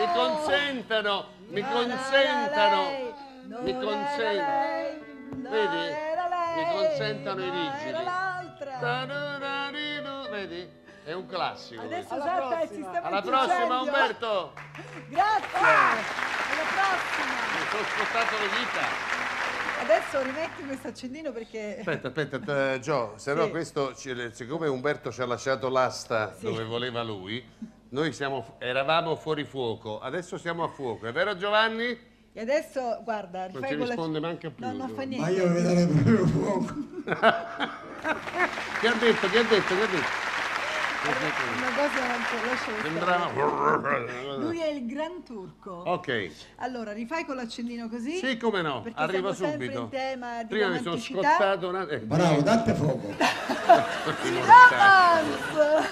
mi consentano, mi consentano, mi consentano. Vedi? Mi consentano i vigili. Vedi? È un classico. Adesso questo. salta il sistema Alla prossima, antincendio. Umberto! Grazie. Alla prossima. Mi sono spostato le dita. Adesso rimetti questo accendino perché... Aspetta, Gio, se no questo, siccome Umberto ci ha lasciato l'asta dove voleva lui, noi eravamo fuori fuoco, adesso siamo a fuoco, è vero Giovanni? E adesso, guarda, Non rifai ci con risponde manca più. No, non fa Giovanni. niente. Ma io vi darei proprio fuoco. Che ha detto? Una cosa non può lasciare Sembrava... Lui è il gran turco. Ok. Allora, rifai con l'accendino così? Sì, come no, Perché arrivo siamo sempre subito. in tema di Prima mi sono romanticità. scottato una... Bravo, date fuoco. Romance!